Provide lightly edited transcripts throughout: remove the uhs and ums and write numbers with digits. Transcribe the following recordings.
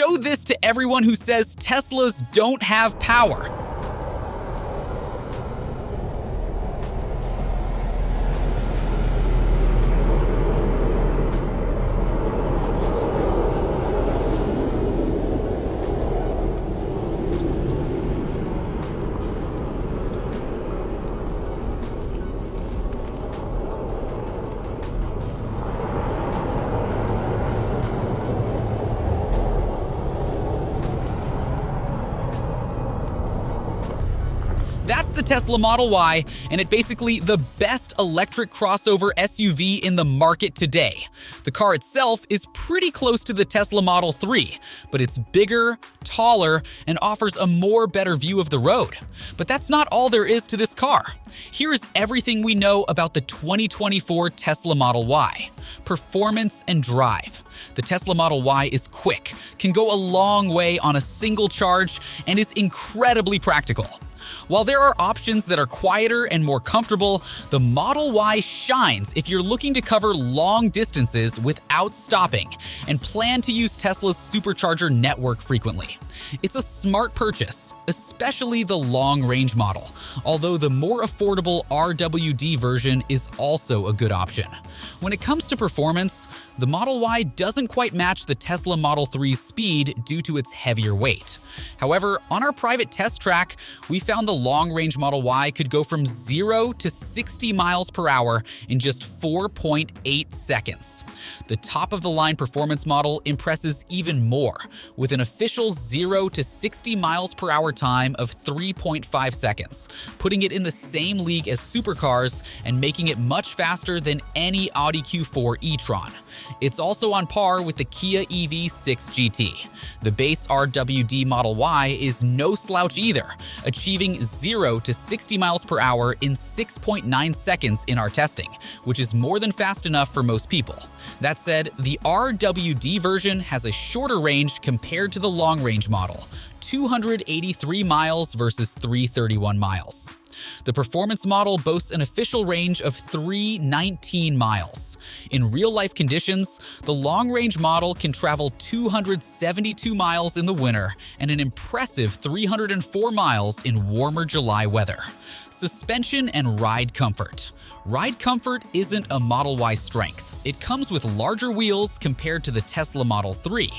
show this to everyone who says Teslas don't have power. That's the Tesla Model Y, and it's basically the best electric crossover SUV in the market today. The car itself is pretty close to the Tesla Model 3, but it's bigger, taller, and offers a better view of the road. But that's not all there is to this car. Here is everything we know about the 2024 Tesla Model Y. Performance and drive. The Tesla Model Y is quick, can go a long way on a single charge, and is incredibly practical. While there are options that are quieter and more comfortable, the Model Y shines if you're looking to cover long distances without stopping and plan to use Tesla's supercharger network frequently. It's a smart purchase, especially the long-range model, although the more affordable RWD version is also a good option. When it comes to performance, the Model Y doesn't quite match the Tesla Model 3's speed due to its heavier weight. However, on our private test track, we found the long-range Model Y could go from 0 to 60 miles per hour in just 4.8 seconds. The top-of-the-line performance model impresses even more, with an official 0 to 60 miles per hour time of 3.5 seconds, putting it in the same league as supercars and making it much faster than any Audi Q4 e-tron. It's also on par with the Kia EV6 GT. The base RWD Model Y is no slouch either, achieving 0 to 60 miles per hour in 6.9 seconds in our testing, which is more than fast enough for most people. That said, the RWD version has a shorter range compared to the long-range model, 283 miles versus 331 miles. The performance model boasts an official range of 319 miles. In real-life conditions, the long-range model can travel 272 miles in the winter and an impressive 304 miles in warmer July weather. Suspension and ride comfort. Ride comfort isn't a Model Y strength. It comes with larger wheels compared to the Tesla Model 3.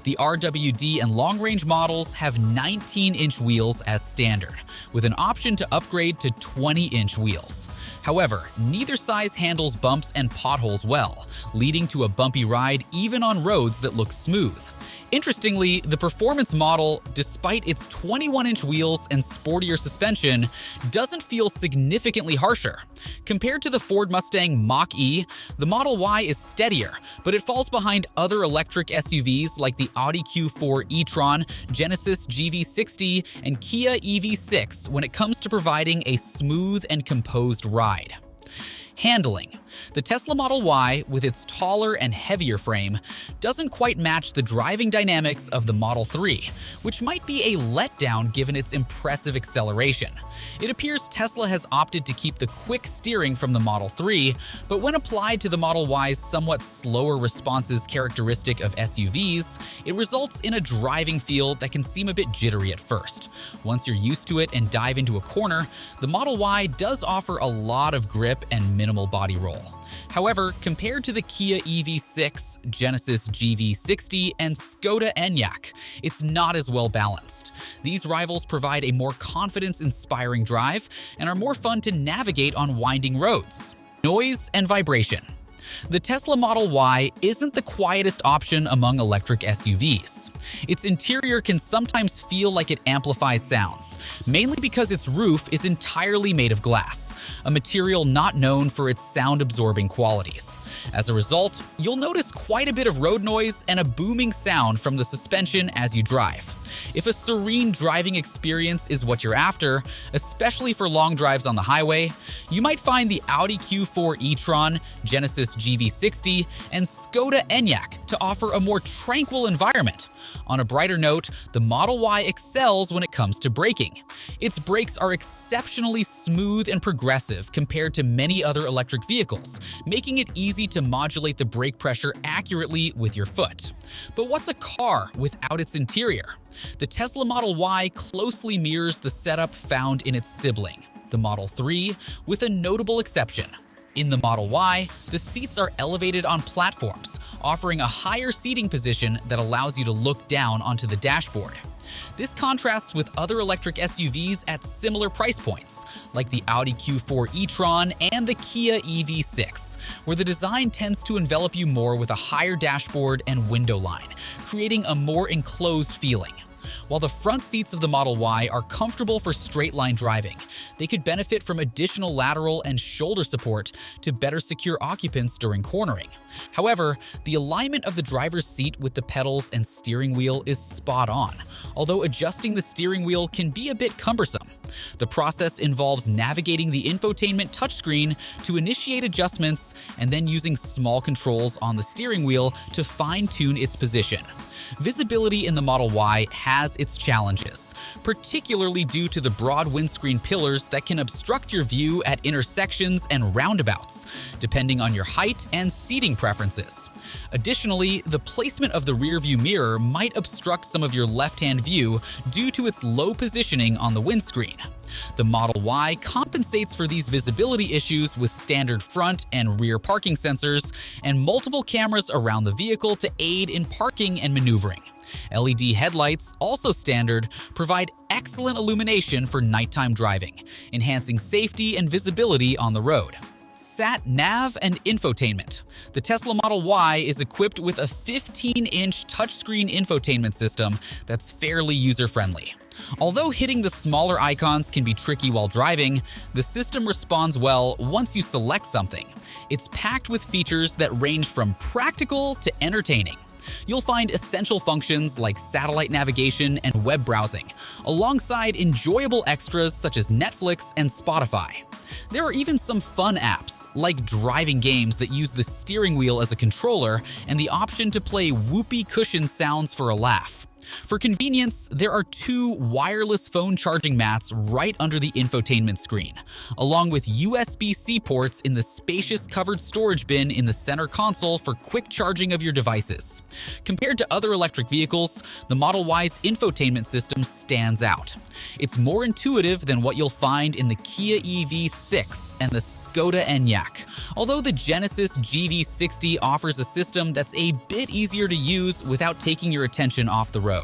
The RWD and long-range models have 19-inch wheels as standard, with an option to upgrade to 20-inch wheels. However, neither size handles bumps and potholes well, leading to a bumpy ride even on roads that look smooth. Interestingly, the performance model, despite its 21-inch wheels and sportier suspension, doesn't feel significantly harsher. Compared to the Ford Mustang Mach-E, the Model Y is steadier, but it falls behind other electric SUVs like the Audi Q4 e-tron, Genesis GV60, and Kia EV6 when it comes to providing a smooth and composed ride. Handling. The Tesla Model Y, with its taller and heavier frame, doesn't quite match the driving dynamics of the Model 3, which might be a letdown given its impressive acceleration. It appears Tesla has opted to keep the quick steering from the Model 3, but when applied to the Model Y's somewhat slower responses characteristic of SUVs, it results in a driving feel that can seem a bit jittery at first. Once you're used to it and dive into a corner, the Model Y does offer a lot of grip and minimal body roll. However, compared to the Kia EV6, Genesis GV60, and Skoda Enyaq, it's not as well balanced. These rivals provide a more confidence-inspiring drive and are more fun to navigate on winding roads. Noise and vibration. The Tesla Model Y isn't the quietest option among electric SUVs. Its interior can sometimes feel like it amplifies sounds, mainly because its roof is entirely made of glass, a material not known for its sound-absorbing qualities. As a result, you'll notice quite a bit of road noise and a booming sound from the suspension as you drive. If a serene driving experience is what you're after, especially for long drives on the highway, you might find the Audi Q4 e-tron, Genesis GV60, and Skoda Enyaq to offer a more tranquil environment. On a brighter note, the Model Y excels when it comes to braking. Its brakes are exceptionally smooth and progressive compared to many other electric vehicles, making it easy to modulate the brake pressure accurately with your foot. But what's a car without its interior? The Tesla Model Y closely mirrors the setup found in its sibling, the Model 3, with a notable exception. In the Model Y, the seats are elevated on platforms, offering a higher seating position that allows you to look down onto the dashboard. This contrasts with other electric SUVs at similar price points, like the Audi Q4 e-tron and the Kia EV6, where the design tends to envelop you more with a higher dashboard and window line, creating a more enclosed feeling. While the front seats of the Model Y are comfortable for straight-line driving, they could benefit from additional lateral and shoulder support to better secure occupants during cornering. However, the alignment of the driver's seat with the pedals and steering wheel is spot on, although adjusting the steering wheel can be a bit cumbersome. The process involves navigating the infotainment touchscreen to initiate adjustments and then using small controls on the steering wheel to fine-tune its position. Visibility in the Model Y has its challenges, particularly due to the broad windscreen pillars that can obstruct your view at intersections and roundabouts, depending on your height and seating preferences. Additionally, the placement of the rearview mirror might obstruct some of your left-hand view due to its low positioning on the windscreen. The Model Y compensates for these visibility issues with standard front and rear parking sensors and multiple cameras around the vehicle to aid in parking and maneuvering. LED headlights, also standard, provide excellent illumination for nighttime driving, enhancing safety and visibility on the road. Sat nav and infotainment. The Tesla Model Y is equipped with a 15-inch touchscreen infotainment system that's fairly user-friendly. Although hitting the smaller icons can be tricky while driving, the system responds well once you select something. It's packed with features that range from practical to entertaining. You'll find essential functions like satellite navigation and web browsing, alongside enjoyable extras such as Netflix and Spotify. There are even some fun apps, like driving games that use the steering wheel as a controller and the option to play whoopee cushion sounds for a laugh. For convenience, there are 2 wireless phone charging mats right under the infotainment screen, along with USB-C ports in the spacious covered storage bin in the center console for quick charging of your devices. Compared to other electric vehicles, the Model Y's infotainment system stands out. It's more intuitive than what you'll find in the Kia EV6 and the Skoda Enyaq, although the Genesis GV60 offers a system that's a bit easier to use without taking your attention off the road.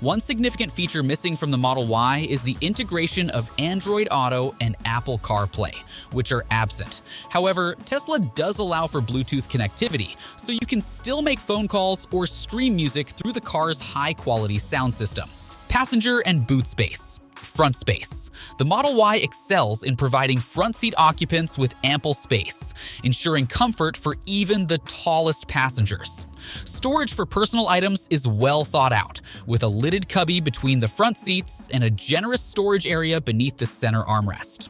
One significant feature missing from the Model Y is the integration of Android Auto and Apple CarPlay, which are absent. However, Tesla does allow for Bluetooth connectivity, so you can still make phone calls or stream music through the car's high-quality sound system. Passenger and boot space. Front space. The Model Y excels in providing front seat occupants with ample space, ensuring comfort for even the tallest passengers. Storage for personal items is well thought out, with a lidded cubby between the front seats and a generous storage area beneath the center armrest.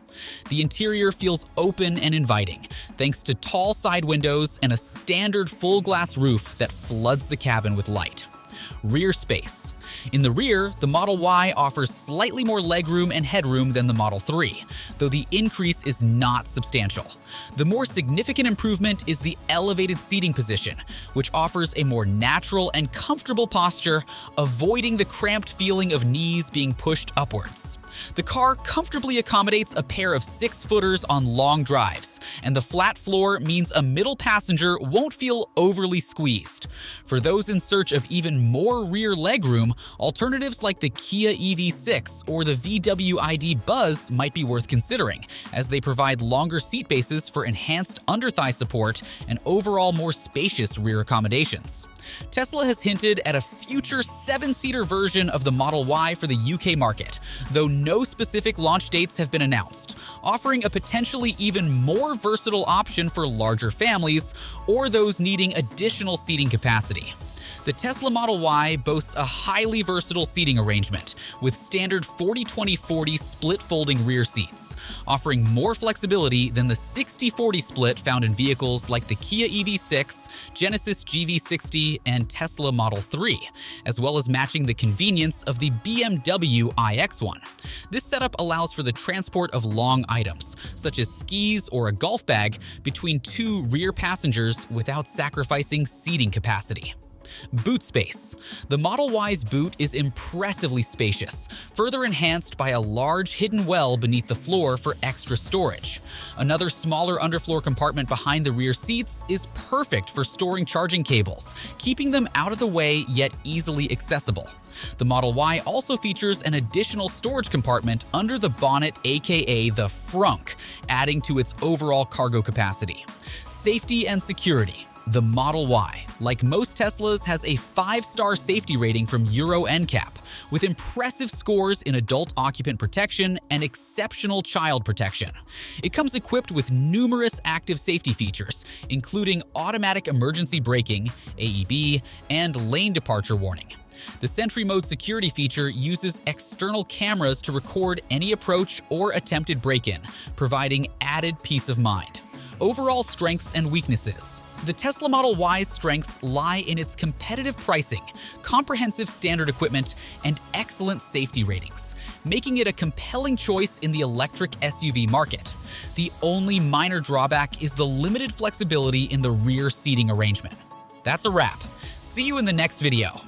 The interior feels open and inviting, thanks to tall side windows and a standard full-glass roof that floods the cabin with light. Rear space. In the rear, the Model Y offers slightly more legroom and headroom than the Model 3, though the increase is not substantial. The more significant improvement is the elevated seating position, which offers a more natural and comfortable posture, avoiding the cramped feeling of knees being pushed upwards. The car comfortably accommodates a pair of 6-footers on long drives, and the flat floor means a middle passenger won't feel overly squeezed. For those in search of even more rear legroom, alternatives like the Kia EV6 or the VW ID Buzz might be worth considering, as they provide longer seat bases for enhanced underthigh support and overall more spacious rear accommodations. Tesla has hinted at a future 7-seater version of the Model Y for the UK market, though no specific launch dates have been announced, offering a potentially even more versatile option for larger families or those needing additional seating capacity. The Tesla Model Y boasts a highly versatile seating arrangement with standard 40-20-40 split folding rear seats, offering more flexibility than the 60-40 split found in vehicles like the Kia EV6, Genesis GV60, and Tesla Model 3, as well as matching the convenience of the BMW iX1. This setup allows for the transport of long items, such as skis or a golf bag, between two rear passengers without sacrificing seating capacity. Boot space. The Model Y's boot is impressively spacious, further enhanced by a large hidden well beneath the floor for extra storage. Another smaller underfloor compartment behind the rear seats is perfect for storing charging cables, keeping them out of the way yet easily accessible. The Model Y also features an additional storage compartment under the bonnet, aka the frunk, adding to its overall cargo capacity. Safety and security. The Model Y, like most Teslas, has a 5-star safety rating from Euro NCAP, with impressive scores in adult occupant protection and exceptional child protection. It comes equipped with numerous active safety features, including automatic emergency braking, AEB, and lane departure warning. The Sentry Mode security feature uses external cameras to record any approach or attempted break-in, providing added peace of mind. Overall strengths and weaknesses. The Tesla Model Y's strengths lie in its competitive pricing, comprehensive standard equipment, and excellent safety ratings, making it a compelling choice in the electric SUV market. The only minor drawback is the limited flexibility in the rear seating arrangement. That's a wrap. See you in the next video.